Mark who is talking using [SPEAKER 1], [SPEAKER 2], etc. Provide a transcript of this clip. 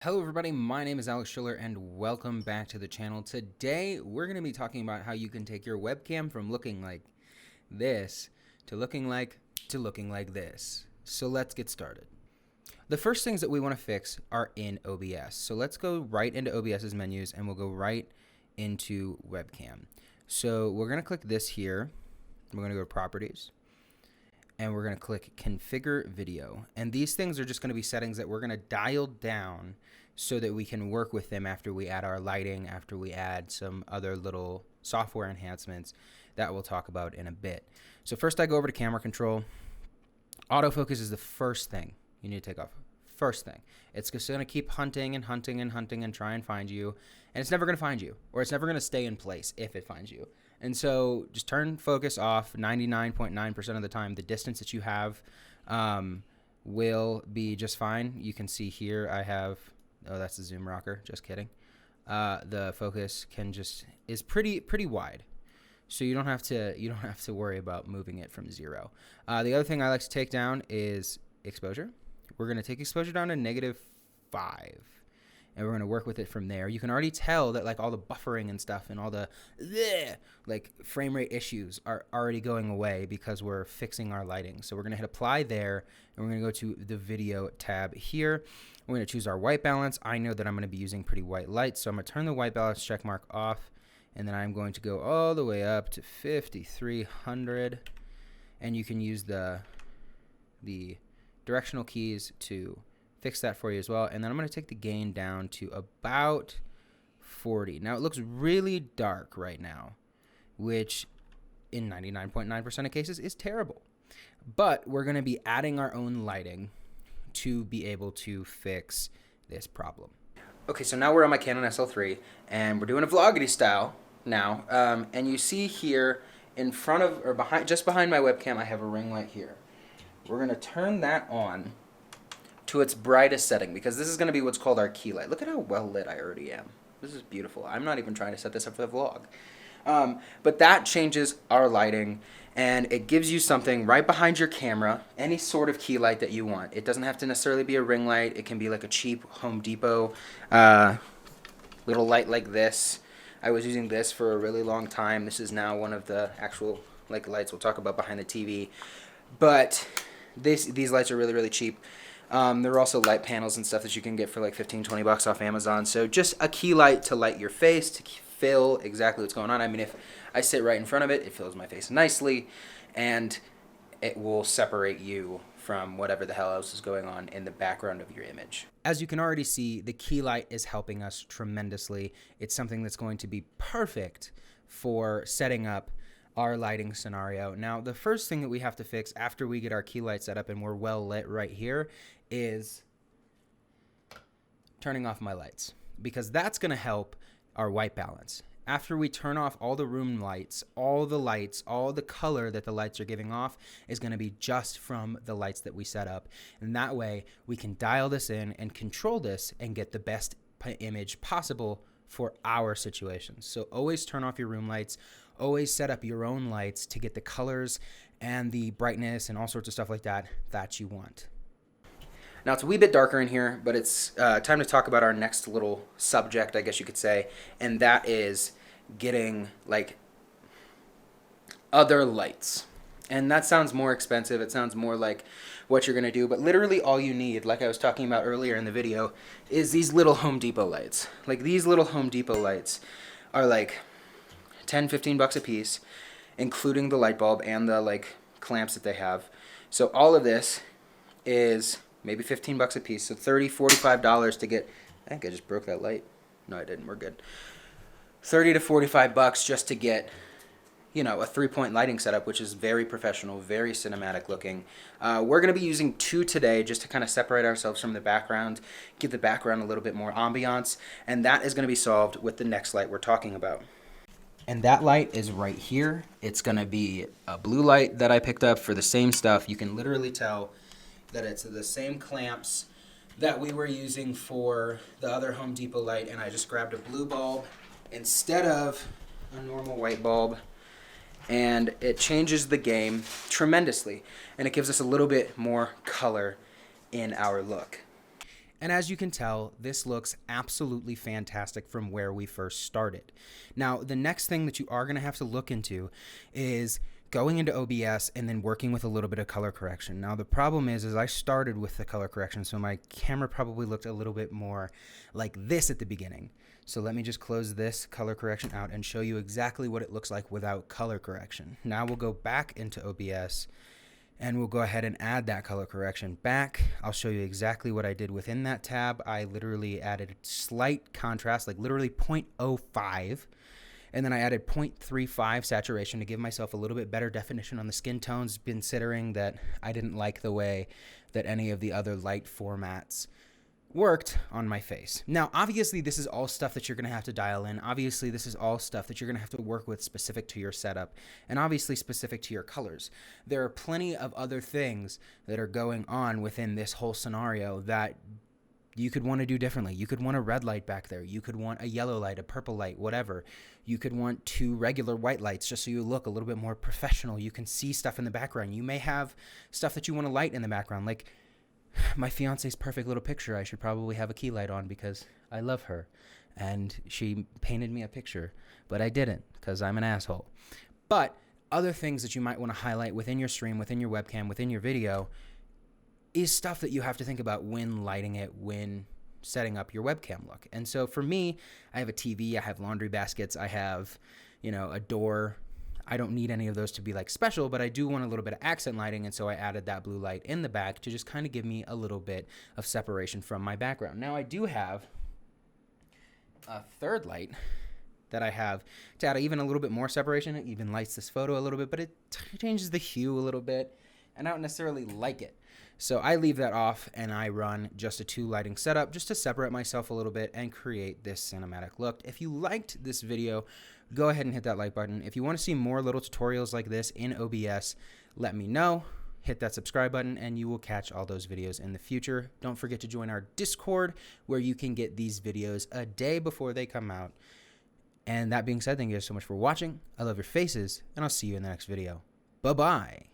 [SPEAKER 1] Hello everybody, my name is Alex Schiller and welcome back to the channel. Today we're going to be talking about how you can take your webcam from looking like this to looking like this. So let's get started. The first things that we want to fix are in OBS. So let's go right into OBS's menus and we'll go right into webcam. So we're going to click this here. We're going to go to properties. And we're going to click configure video. And these things are just going to be settings that we're going to dial down so that we can work with them after we add our lighting, after we add some other little software enhancements that we'll talk about in a bit. So first I go over to camera control. Autofocus is the first thing you need to take off. First thing. It's just going to keep hunting and hunting and hunting and try and find you. And it's never going to find you, or it's never going to stay in place if it finds you. And so just turn focus off 99.9% of the time. The distance that you have will be just fine. You can see here I have, oh, that's the zoom rocker. Just kidding. The focus is pretty wide. So you don't have to worry about moving it from 0. The other thing I like to take down is exposure. We're going to take exposure down to -5. And we're going to work with it from there. You can already tell that like all the buffering and stuff and all the like frame rate issues are already going away because we're fixing our lighting. So we're going to hit apply there, and we're going to go to the video tab here. We're going to choose our white balance. I know that I'm going to be using pretty white lights, so I'm going to turn the white balance check mark off, and then I'm going to go all the way up to 5300, and you can use the directional keys to fix that for you as well. And then I'm going to take the gain down to about 40. Now it looks really dark right now, which in 99.9% of cases is terrible. But we're going to be adding our own lighting to be able to fix this problem. Okay, so now we're on my Canon SL3 and we're doing a vloggity style now. And you see here in front of, or behind, just behind my webcam, I have a ring light here. We're going to turn that on to its brightest setting, because this is going to be what's called our key light. Look at how well lit I already am. This is beautiful. I'm not even trying to set this up for the vlog. But that changes our lighting, and it gives you something right behind your camera, any sort of key light that you want. It doesn't have to necessarily be a ring light. It can be like a cheap Home Depot little light like this. I was using this for a really long time. This is now one of the actual like lights we'll talk about behind the TV. But these lights are really, really cheap. There are also light panels and stuff that you can get for like 15-20 bucks off Amazon. So just a key light to light your face, to fill exactly what's going on. I mean, if I sit right in front of it, it fills my face nicely, and it will separate you from whatever the hell else is going on in the background of your image. As you can already see, the key light is helping us tremendously. It's something that's going to be perfect for setting up our lighting scenario. Now, the first thing that we have to fix after we get our key light set up and we're well lit right here is turning off my lights, because that's going to help our white balance. After we turn off all the room lights, all the color that the lights are giving off is going to be just from the lights that we set up. And that way we can dial this in and control this and get the best image possible for our situations. So always turn off your room lights. Always set up your own lights to get the colors and the brightness and all sorts of stuff like that you want. Now it's a wee bit darker in here, but it's time to talk about our next little subject, I guess you could say, and that is getting like other lights. And that sounds more expensive. It sounds more like what you're gonna do, but literally all you need, like I was talking about earlier in the video, is these little Home Depot lights. Like these little Home Depot lights are like 10-15 bucks a piece, including the light bulb and the like clamps that they have. So all of this is maybe 15 bucks a piece, so $30-$45 to get. I think I just broke that light. No, I didn't. We're good. 30 to 45 bucks just to get, you know, a 3-point lighting setup, which is very professional, very cinematic looking. We're going to be using 2 today just to kind of separate ourselves from the background, give the background a little bit more ambiance, and that is going to be solved with the next light we're talking about. And that light is right here. It's going to be a blue light that I picked up for the same stuff. You can literally tell that it's the same clamps that we were using for the other Home Depot light, and I just grabbed a blue bulb instead of a normal white bulb, and it changes the game tremendously, and it gives us a little bit more color in our look. And as you can tell, this looks absolutely fantastic from where we first started. Now, the next thing that you are going to have to look into is going into OBS and then working with a little bit of color correction. Now, the problem is I started with the color correction, so my camera probably looked a little bit more like this at the beginning. So let me just close this color correction out and show you exactly what it looks like without color correction. Now we'll go back into OBS and we'll go ahead and add that color correction back. I'll show you exactly what I did within that tab. I literally added slight contrast, like literally 0.05. And then I added 0.35 saturation to give myself a little bit better definition on the skin tones, considering that I didn't like the way that any of the other light formats worked on my face. Now, obviously, this is all stuff that you're going to have to dial in. Obviously, this is all stuff that you're going to have to work with specific to your setup and obviously specific to your colors. There are plenty of other things that are going on within this whole scenario that you could want to do differently. You could want a red light back there. You could want a yellow light, a purple light, whatever. You could want 2 regular white lights just so you look a little bit more professional. You can see stuff in the background. You may have stuff that you want to light in the background, like my fiance's perfect little picture. I should probably have a key light on because I love her and she painted me a picture, but I didn't because I'm an asshole. But other things that you might want to highlight within your stream, within your webcam, within your video is stuff that you have to think about when lighting it, when setting up your webcam look. And so for me, I have a TV, I have laundry baskets, I have, a door. I don't need any of those to be like special, but I do want a little bit of accent lighting, and so I added that blue light in the back to just kind of give me a little bit of separation from my background. Now I do have a third light that I have to add even a little bit more separation. It even lights this photo a little bit, but it changes the hue a little bit, and I don't necessarily like it. So I leave that off and I run just a 2 lighting setup just to separate myself a little bit and create this cinematic look. If you liked this video, go ahead and hit that like button. If you want to see more little tutorials like this in OBS, let me know. Hit that subscribe button and you will catch all those videos in the future. Don't forget to join our Discord where you can get these videos a day before they come out. And that being said, thank you guys so much for watching. I love your faces and I'll see you in the next video. Bye-bye.